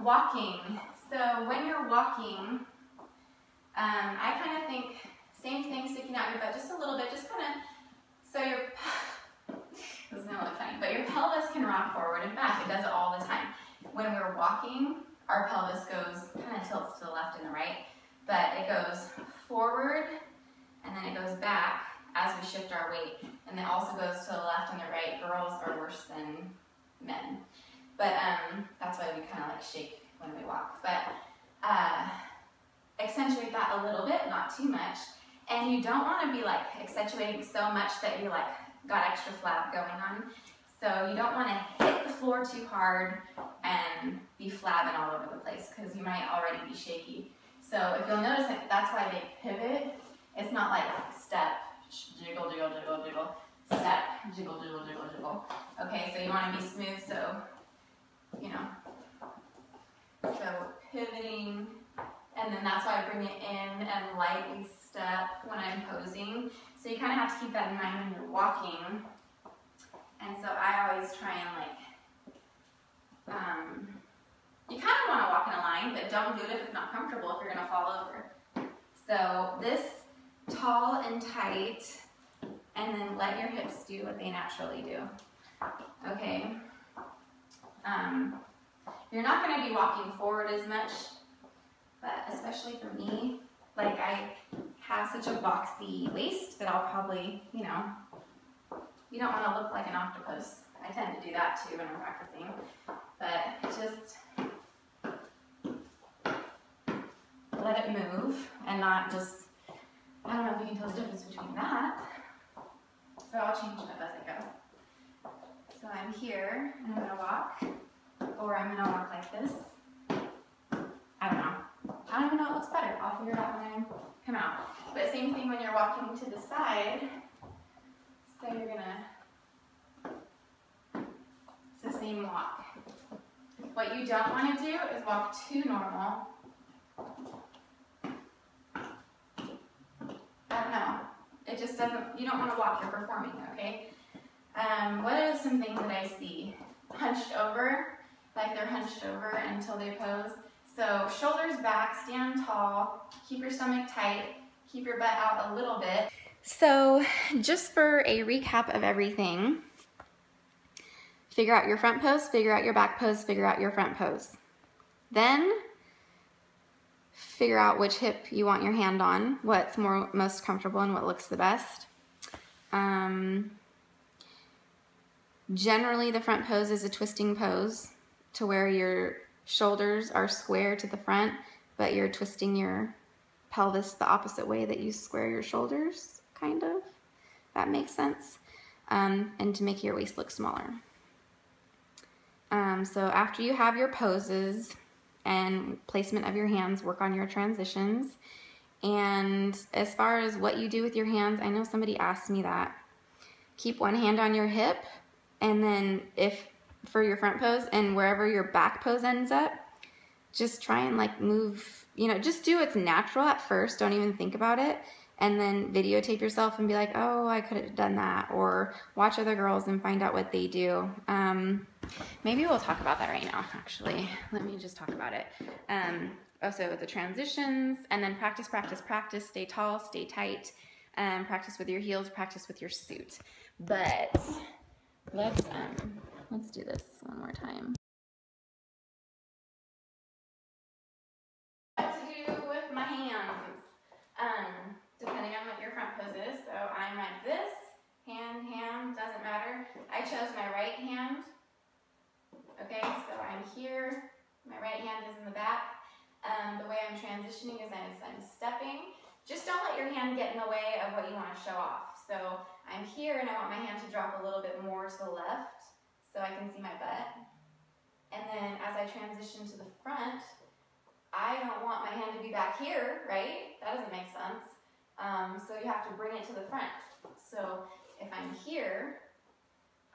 walking. So when you're walking, I kind of think same thing, sticking out your butt just a little bit, just kind of, so your, this is gonna look funny, but your pelvis can rock forward and back. It does it all the time. When we're walking, our pelvis goes, kind of tilts to the left and the right, but it goes forward and then it goes back as we shift our weight. And it also goes to the left and the right. Girls are worse than men. But that's why we kind of like shake when we walk. But accentuate that a little bit, not too much. And you don't want to be like accentuating so much that you like got extra flab going on. So you don't want to hit the floor too hard and be flabbing all over the place because you might already be shaky. So if you'll notice that that's why they pivot. It's not like step, jiggle, jiggle, jiggle, jiggle, step, jiggle, jiggle, jiggle, jiggle. Okay, so you want to be smooth, so, you know, so pivoting, and then that's why I bring it in and lightly step when I'm posing. So you kind of have to keep that in mind when you're walking. And so I always try and like, you kind of want to walk in a line, but don't do it if it's not comfortable, if you're going to fall over. So this tall and tight, and then let your hips do what they naturally do. Okay. You're not going to be walking forward as much, but especially for me, like I have such a boxy waist that I'll probably, you know, you don't want to look like an octopus. I tend to do that too when I'm practicing, but just let it move and not just, I don't know if you can tell the difference between that. So I'll change it up as I go. So I'm here, and I'm going to walk, or I'm going to walk like this. I don't know. I don't even know what looks better. I'll figure it out when I come out. But same thing when you're walking to the side. So you're going to, it's the same walk. What you don't want to do is walk too normal. I don't know. It just doesn't, you don't want to walk, you're performing, okay? What are some things that I see? Hunched over, like they're hunched over until they pose. So shoulders back, stand tall, keep your stomach tight, keep your butt out a little bit. So just for a recap of everything, figure out your front pose, figure out your back pose, figure out your front pose. Then figure out which hip you want your hand on, what's most comfortable and what looks the best. Generally, the front pose is a twisting pose to where your shoulders are square to the front, but you're twisting your pelvis the opposite way that you square your shoulders, kind of. That makes sense. And to make your waist look smaller. So after you have your poses and placement of your hands, work on your transitions. And as far as what you do with your hands, I know somebody asked me that. Keep one hand on your hip, and then if for your front pose, and wherever your back pose ends up, just try and like move, you know, just do what's natural at first. Don't even think about it. And then videotape yourself and be like, oh, I could have done that. Or watch other girls and find out what they do. Maybe we'll talk about that right now, actually. Let me just talk about it. Also the transitions, and then practice, practice, practice. Stay tall, stay tight. Practice with your heels, practice with your suit. But let's do this one more time. What to do with my hands? Depending on what your front pose is. So I'm like this, hand, doesn't matter. I chose my right hand. Okay, so I'm here. My right hand is in the back. The way I'm transitioning is I'm stepping. Just don't let your hand get in the way of what you want to show off. So I'm here and I want my hand to drop a little bit more to the left so I can see my butt. And then as I transition to the front, I don't want my hand to be back here, right? That doesn't make sense. So you have to bring it to the front. So if I'm here,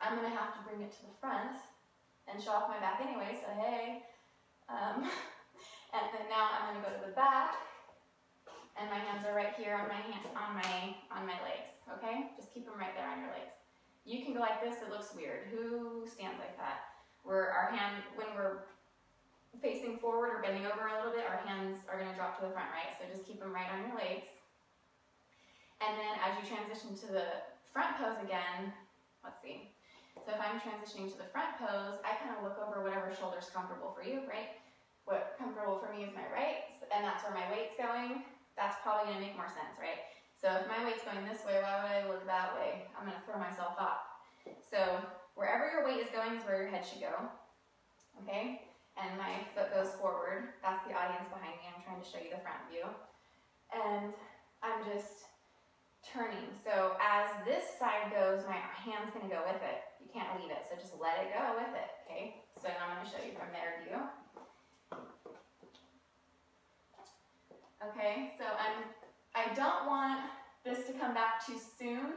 I'm going to have to bring it to the front and show off my back anyway, so hey. And then now I'm going to go to the back, and my hands are right here on my legs, okay? Just keep them right there on your legs. You can go like this, it looks weird. Who stands like that? Where our hand, when we're facing forward or bending over a little bit, our hands are going to drop to the front, right? So just keep them right on your legs. And then as you transition to the front pose again, let's see. So if I'm transitioning to the front pose, I kind of look over whatever shoulder's comfortable for you, right? What comfortable for me is my right, and that's where my weight's going. That's probably gonna make more sense, right? So if my weight's going this way, why would I look that way? I'm gonna throw myself up. So wherever your weight is going is where your head should go, okay? And my foot goes forward. That's the audience behind me. I'm trying to show you the front view. And I'm just turning. So as this side goes, my hand's gonna go with it. You can't leave it, so just let it go with it, okay? So now I'm gonna show you from their view. Okay, so I don't want this to come back too soon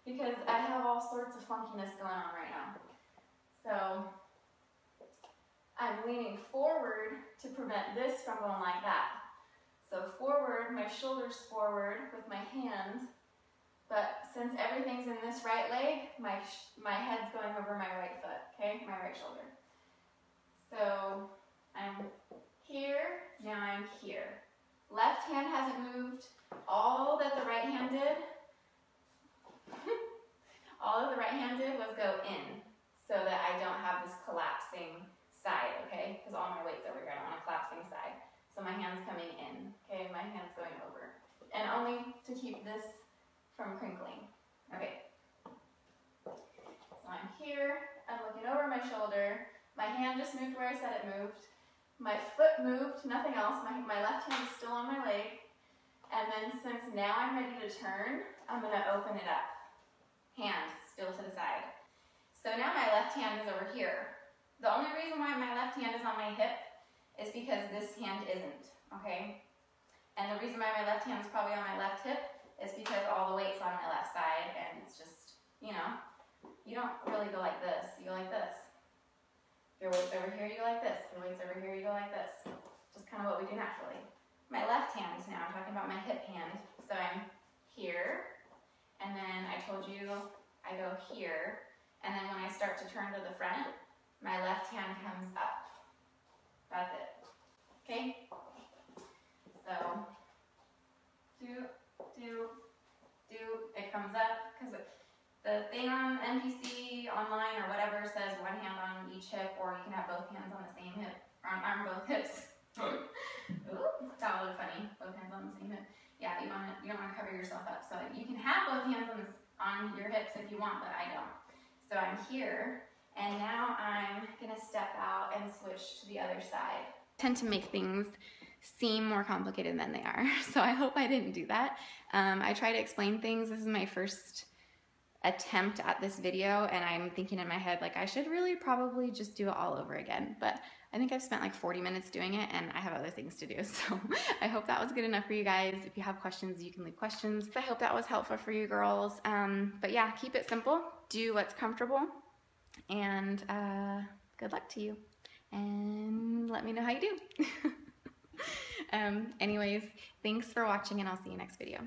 because I have all sorts of funkiness going on right now. So I'm leaning forward to prevent this from going like that. So forward, my shoulders forward with my hand, but since everything's in this right leg, my head's going over my right foot, okay, my right shoulder. So I'm here, now I'm here. Left hand hasn't moved. All that the right hand did, all that the right hand did was go in so that I don't have this collapsing side, okay? Because all my weight's over here. I don't want a collapsing side. So my hand's coming in, okay? My hand's going over. And only to keep this from crinkling. Okay. So I'm here. I'm looking over my shoulder. My hand just moved where I said it moved. My foot moved, nothing else. My left hand is still on my leg. And then since now I'm ready to turn, I'm gonna open it up. Hand still to the side. So now my left hand is over here. The only reason why my left hand is on my hip is because this hand isn't, okay? And the reason why my left hand is probably on my left hip is because all the weight's on my left side, and it's just, you know, you don't really go like this, you go like this. Your weight's over here, you go like this. Your weight's over here, you go like this. Just kind of what we do naturally. My left hand now, I'm talking about my hip hand. So I'm here, and then I told you I go here, and then when I start to turn to the front, my left hand comes up. That's it. Okay? So, do, it comes up, because the thing on NPC online or whatever says one hand on each hip, or you can have both hands on the same hip, or on both hips. Ooh, that would look funny. Both hands on the same hip. Yeah, you don't want to cover yourself up. So you can have both hands on your hips if you want, but I don't. So I'm here, and now I'm gonna step out and switch to the other side. I tend to make things seem more complicated than they are, so I hope I didn't do that. I try to explain things. This is my first attempt at this video, and I'm thinking in my head like I should really probably just do it all over again, but I think I've spent like 40 minutes doing it and I have other things to do, so I hope that was good enough for you guys. If you have questions, you can leave questions. I hope that was helpful for you girls, but yeah, keep it simple, do what's comfortable, and good luck to you, and let me know how you do. Anyways, thanks for watching, and I'll see you next video.